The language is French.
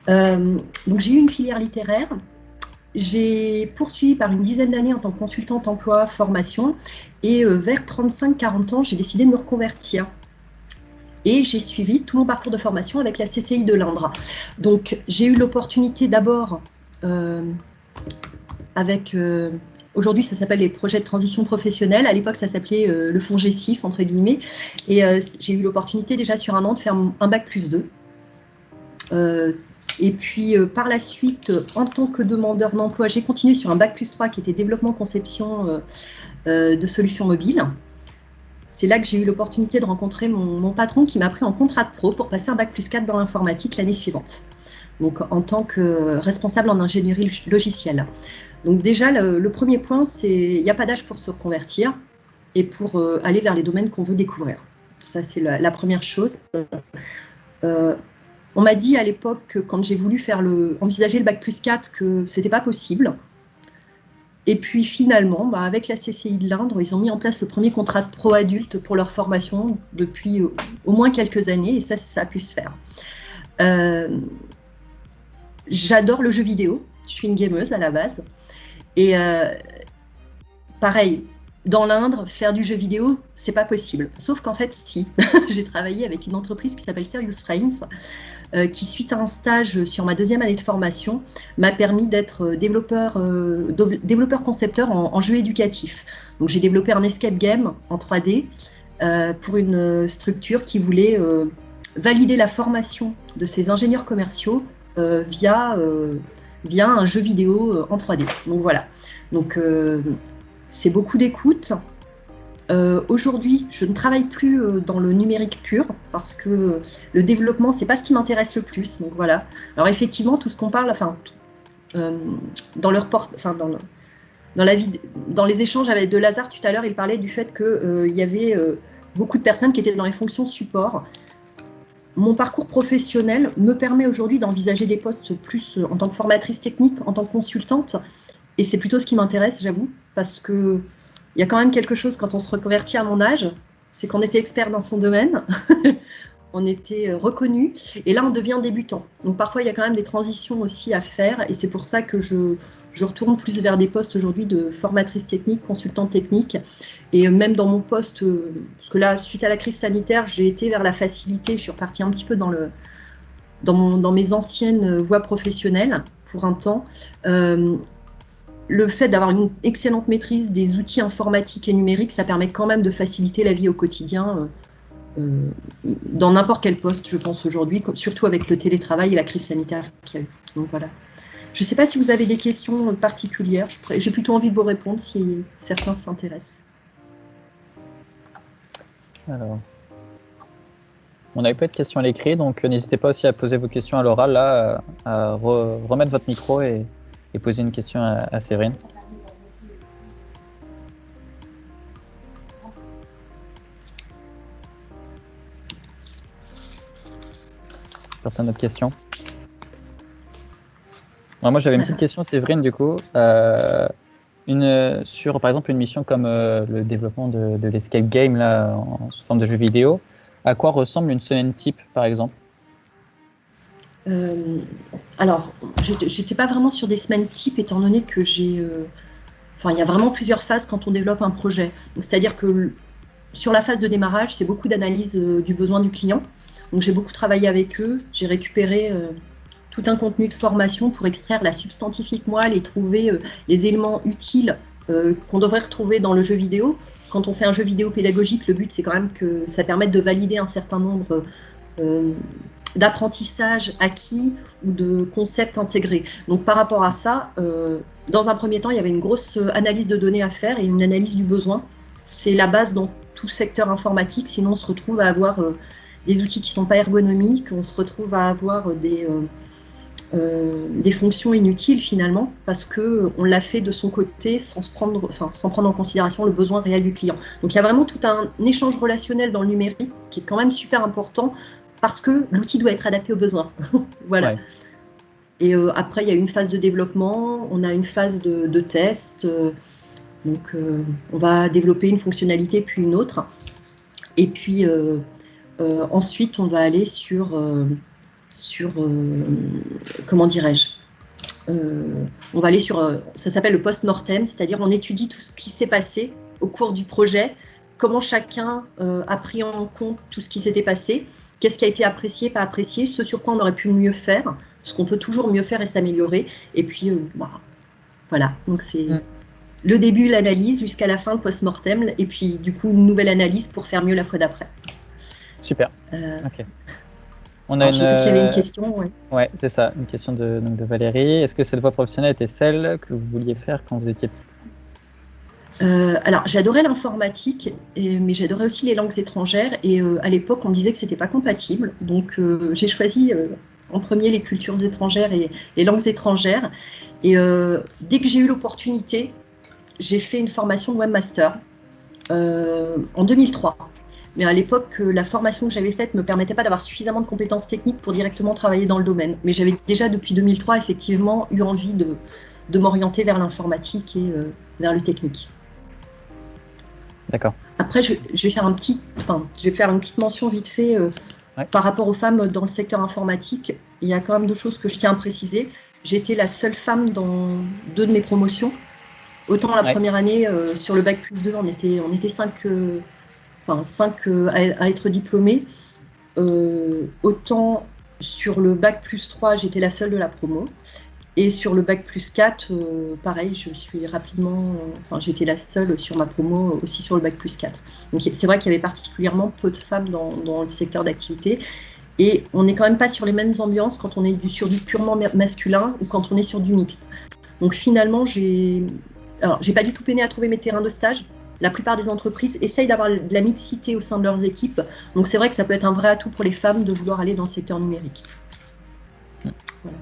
Donc j'ai eu une filière littéraire. J'ai poursuivi par une dizaine d'années en tant que consultante emploi formation et vers 35-40 ans, j'ai décidé de me reconvertir. Et j'ai suivi tout mon parcours de formation avec la CCI de l'Indre. Donc j'ai eu l'opportunité d'abord avec... Aujourd'hui, ça s'appelle les projets de transition professionnelle. À l'époque, ça s'appelait le fonds GESIF, entre guillemets. Et j'ai eu l'opportunité déjà sur un an de faire un bac+2. Et puis par la suite, en tant que demandeur d'emploi, j'ai continué sur un bac+3 qui était développement conception de solutions mobiles. C'est là que j'ai eu l'opportunité de rencontrer mon patron qui m'a pris en contrat de pro pour passer un bac+4 dans l'informatique l'année suivante. Donc en tant que responsable en ingénierie logicielle. Donc déjà, le premier point, c'est il n'y a pas d'âge pour se reconvertir et pour aller vers les domaines qu'on veut découvrir. Ça, c'est la première chose. On m'a dit à l'époque, quand j'ai voulu envisager le bac+4, que ce n'était pas possible. Et puis finalement, avec la CCI de l'Indre, ils ont mis en place le premier contrat de pro adulte pour leur formation depuis au moins quelques années, et ça a pu se faire. J'adore le jeu vidéo, je suis une gameuse à la base. Et pareil, dans l'Indre, faire du jeu vidéo, c'est pas possible. Sauf qu'en fait, si. J'ai travaillé avec une entreprise qui s'appelle Serious Frames, qui, suite à un stage sur ma deuxième année de formation, m'a permis d'être développeur-concepteur en jeu éducatif. Donc j'ai développé un escape game en 3D pour une structure qui voulait valider la formation de ses ingénieurs commerciaux via un jeu vidéo en 3D. Donc voilà. Donc c'est beaucoup d'écoute. Aujourd'hui, je ne travaille plus dans le numérique pur parce que le développement, c'est pas ce qui m'intéresse le plus. Donc voilà. Alors effectivement, tout ce qu'on parle, dans les échanges avec de Lazare tout à l'heure, il parlait du fait qu'il y avait beaucoup de personnes qui étaient dans les fonctions support. Mon parcours professionnel me permet aujourd'hui d'envisager des postes plus en tant que formatrice technique, en tant que consultante, et c'est plutôt ce qui m'intéresse, j'avoue, parce que il y a quand même quelque chose quand on se reconvertit à mon âge, c'est qu'on était expert dans son domaine, on était reconnu, et là on devient débutant. Donc parfois il y a quand même des transitions aussi à faire, et c'est pour ça que je retourne plus vers des postes aujourd'hui de formatrice technique, consultante technique, et même dans mon poste, parce que là, suite à la crise sanitaire, j'ai été vers la facilité, je suis repartie un petit peu dans mes anciennes voies professionnelles pour un temps. Le fait d'avoir une excellente maîtrise des outils informatiques et numériques, ça permet quand même de faciliter la vie au quotidien dans n'importe quel poste, je pense, aujourd'hui, surtout avec le télétravail et la crise sanitaire qu'il y a eu. Donc voilà. Je ne sais pas si vous avez des questions particulières. J'ai plutôt envie de vous répondre si certains s'intéressent. Alors, on n'avait pas de questions à l'écrit, donc n'hésitez pas aussi à poser vos questions à l'oral, là, à remettre votre micro et poser une question à Séverine. Personne d'autre question? Alors moi j'avais une petite question, Séverine, du coup. Sur par exemple une mission comme le développement de l'escape game là, sous forme de jeu vidéo, à quoi ressemble une semaine type par exemple? Alors, j'étais pas vraiment sur des semaines types, étant donné que il y a vraiment plusieurs phases quand on développe un projet. C'est-à-dire que sur la phase de démarrage, c'est beaucoup d'analyse du besoin du client. Donc j'ai beaucoup travaillé avec eux, j'ai récupéré tout un contenu de formation pour extraire la substantifique moelle et trouver les éléments utiles qu'on devrait retrouver dans le jeu vidéo. Quand on fait un jeu vidéo pédagogique, le but c'est quand même que ça permette de valider un certain nombre d'apprentissage acquis ou de concepts intégrés. Donc par rapport à ça, dans un premier temps, il y avait une grosse analyse de données à faire et une analyse du besoin. C'est la base dans tout secteur informatique, sinon on se retrouve à avoir des outils qui ne sont pas ergonomiques, on se retrouve à avoir des fonctions inutiles finalement, parce qu'on l'a fait de son côté sans prendre en considération le besoin réel du client. Donc il y a vraiment tout un échange relationnel dans le numérique qui est quand même super important, parce que l'outil doit être adapté aux besoins. Voilà. Ouais. Et après, il y a une phase de développement, on a une phase de test. Donc, on va développer une fonctionnalité puis une autre. Et puis, ensuite, on va aller sur comment dirais-je, on va aller sur, ça s'appelle le post-mortem, c'est-à-dire on étudie tout ce qui s'est passé au cours du projet, comment chacun a pris en compte tout ce qui s'était passé, qu'est-ce qui a été apprécié, pas apprécié, ce sur quoi on aurait pu mieux faire, ce qu'on peut toujours mieux faire et s'améliorer, et puis voilà, donc c'est le début, l'analyse, jusqu'à la fin, le post-mortem, et puis du coup une nouvelle analyse pour faire mieux la fois d'après. Super, ok. On a j'ai vu qu'il y avait une question. Ouais, c'est ça, une question de Valérie. Est-ce que cette voie professionnelle était celle que vous vouliez faire quand vous étiez petite? Alors, j'adorais l'informatique, mais j'adorais aussi les langues étrangères. Et à l'époque, on me disait que c'était pas compatible. Donc, j'ai choisi en premier les cultures étrangères et les langues étrangères. Et dès que j'ai eu l'opportunité, j'ai fait une formation de webmaster en 2003. Mais à l'époque, la formation que j'avais faite ne me permettait pas d'avoir suffisamment de compétences techniques pour directement travailler dans le domaine. Mais j'avais déjà, depuis 2003, effectivement, eu envie de m'orienter vers l'informatique et vers le technique. D'accord. Après, je vais faire une petite mention vite fait par rapport aux femmes dans le secteur informatique. Il y a quand même 2 choses que je tiens à préciser. J'ai été la seule femme dans 2 de mes promotions. Autant la première année, sur le bac plus 2, on était 5 à être diplômée. Autant sur le bac plus 3, j'étais la seule de la promo. Et sur le bac plus 4, pareil, j'étais la seule sur ma promo aussi sur le bac plus 4. Donc c'est vrai qu'il y avait particulièrement peu de femmes dans le secteur d'activité. Et on n'est quand même pas sur les mêmes ambiances quand on est sur du purement masculin ou quand on est sur du mixte. Donc finalement, j'ai pas du tout peiné à trouver mes terrains de stage. La plupart des entreprises essayent d'avoir de la mixité au sein de leurs équipes. Donc c'est vrai que ça peut être un vrai atout pour les femmes de vouloir aller dans le secteur numérique. Voilà.